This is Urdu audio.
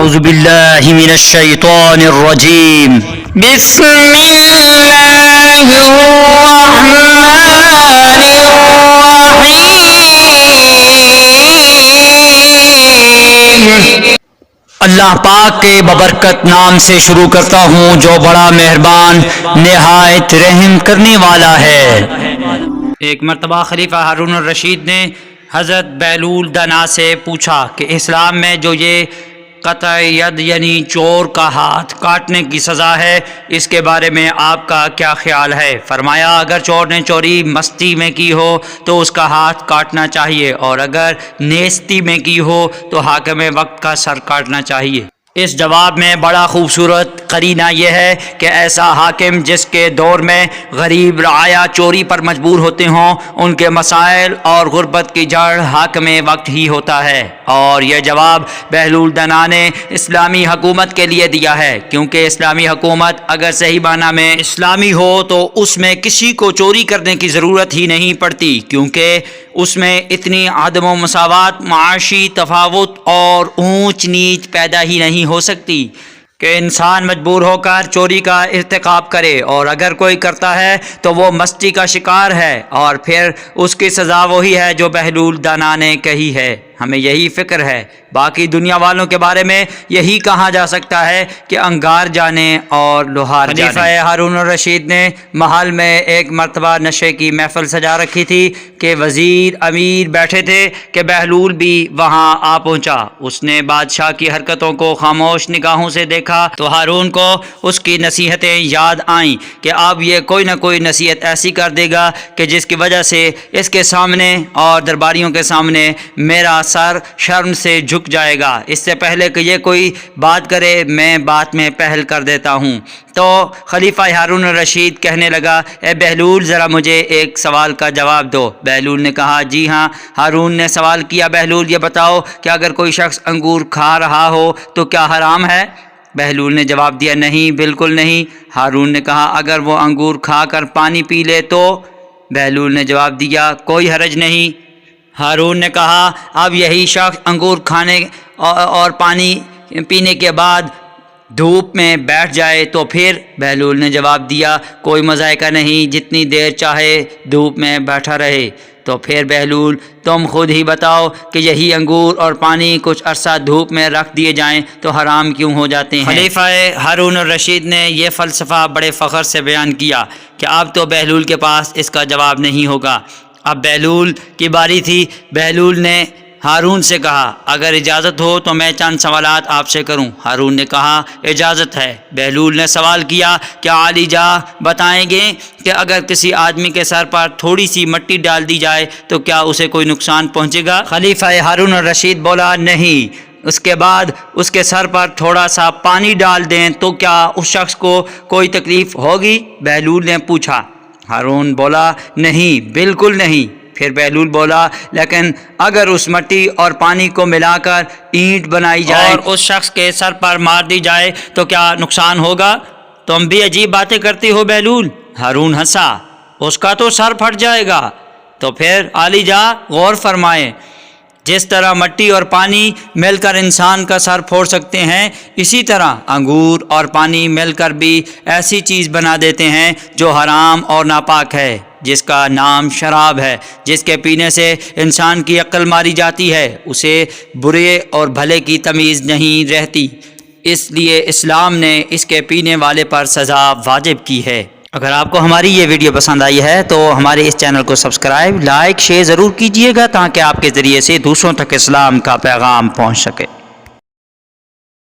اعوذ باللہ من الشیطان الرجیم بسم اللہ الرحمن الرحیم۔ اللہ پاک کے ببرکت نام سے شروع کرتا ہوں جو بڑا مہربان نہایت رحم کرنے والا ہے۔ ایک مرتبہ خلیفہ ہارون الرشید نے حضرت بہلول دانا سے پوچھا کہ اسلام میں جو یہ قطع ید یعنی چور کا ہاتھ کاٹنے کی سزا ہے، اس کے بارے میں آپ کا کیا خیال ہے؟ فرمایا اگر چور نے چوری مستی میں کی ہو تو اس کا ہاتھ کاٹنا چاہیے، اور اگر نیستی میں کی ہو تو حاکم وقت کا سر کاٹنا چاہیے۔ اس جواب میں بڑا خوبصورت قرینہ یہ ہے کہ ایسا حاکم جس کے دور میں غریب رعایا چوری پر مجبور ہوتے ہوں، ان کے مسائل اور غربت کی جڑ حاکم وقت ہی ہوتا ہے۔ اور یہ جواب بہلول دانا نے اسلامی حکومت کے لیے دیا ہے، کیونکہ اسلامی حکومت اگر صحیح معنی میں اسلامی ہو تو اس میں کسی کو چوری کرنے کی ضرورت ہی نہیں پڑتی، کیونکہ اس میں اتنی عدم و مساوات، معاشی تفاوت اور اونچ نیچ پیدا ہی نہیں ہو سکتی کہ انسان مجبور ہو کر چوری کا ارتکاب کرے، اور اگر کوئی کرتا ہے تو وہ مستی کا شکار ہے، اور پھر اس کی سزا وہی ہے جو بہلول دانا نے کہی ہے۔ ہمیں یہی فکر ہے، باقی دنیا والوں کے بارے میں یہی کہا جا سکتا ہے کہ انگار جانے اور لوہار جانے۔ خلیفہ ہارون الرشید نے محل میں ایک مرتبہ نشے کی محفل سجا رکھی تھی کہ وزیر امیر بیٹھے تھے کہ بہلول بھی وہاں آ پہنچا۔ اس نے بادشاہ کی حرکتوں کو خاموش نگاہوں سے دیکھا تو ہارون کو اس کی نصیحتیں یاد آئیں کہ اب یہ کوئی نہ کوئی نصیحت ایسی کر دے گا کہ جس کی وجہ سے اس کے سامنے اور درباریوں کے سامنے میرا سر شرم سے جھک جائے گا۔ اس سے پہلے کہ یہ کوئی بات کرے میں بات میں پہل کر دیتا ہوں۔ تو خلیفہ ہارون الرشید کہنے لگا اے بہلول ذرا مجھے ایک سوال کا جواب دو۔ بہلول نے کہا جی ہاں۔ ہارون نے سوال کیا بہلول یہ بتاؤ کہ اگر کوئی شخص انگور کھا رہا ہو تو کیا حرام ہے؟ بہلول نے جواب دیا نہیں، بالکل نہیں۔ ہارون نے کہا اگر وہ انگور کھا کر پانی پی لے تو؟ بہلول نے جواب دیا کوئی حرج نہیں۔ ہارون نے کہا اب یہی شخص انگور کھانے اور پانی پینے کے بعد دھوپ میں بیٹھ جائے تو پھر؟ بہلول نے جواب دیا کوئی مذائقہ نہیں، جتنی دیر چاہے دھوپ میں بیٹھا رہے۔ تو پھر بہلول تم خود ہی بتاؤ کہ یہی انگور اور پانی کچھ عرصہ دھوپ میں رکھ دیے جائیں تو حرام کیوں ہو جاتے ہیں؟ خلیفہ ہارون الرشید نے یہ فلسفہ بڑے فخر سے بیان کیا کہ اب تو بہلول کے پاس اس کا جواب نہیں ہوگا۔ اب بہلول کی باری تھی۔ بہلول نے ہارون سے کہا اگر اجازت ہو تو میں چند سوالات آپ سے کروں۔ ہارون نے کہا اجازت ہے۔ بہلول نے سوال کیا کیا عالی جاہ بتائیں گے کہ اگر کسی آدمی کے سر پر تھوڑی سی مٹی ڈال دی جائے تو کیا اسے کوئی نقصان پہنچے گا؟ خلیفہ ہارون الرشید بولا نہیں۔ اس کے بعد اس کے سر پر تھوڑا سا پانی ڈال دیں تو کیا اس شخص کو کوئی تکلیف ہوگی؟ بہلول نے پوچھا۔ ہارون بولا نہیں، بالکل نہیں۔ پھر بہلول بولا لیکن اگر اس مٹی اور پانی کو ملا کر اینٹ بنائی جائے اور اس شخص کے سر پر مار دی جائے تو کیا نقصان ہوگا؟ تم بھی عجیب باتیں کرتی ہو بہلول۔ ہارون ہنسا، اس کا تو سر پھٹ جائے گا۔ تو پھر عالی جاہ غور فرمائیں، جس طرح مٹی اور پانی مل کر انسان کا سر پھوڑ سکتے ہیں، اسی طرح انگور اور پانی مل کر بھی ایسی چیز بنا دیتے ہیں جو حرام اور ناپاک ہے، جس کا نام شراب ہے، جس کے پینے سے انسان کی عقل ماری جاتی ہے، اسے برے اور بھلے کی تمیز نہیں رہتی۔ اس لیے اسلام نے اس کے پینے والے پر سزا واجب کی ہے۔ اگر آپ کو ہماری یہ ویڈیو پسند آئی ہے تو ہمارے اس چینل کو سبسکرائب، لائک، شیئر ضرور کیجیے گا تاکہ آپ کے ذریعے سے دوسروں تک اسلام کا پیغام پہنچ سکے۔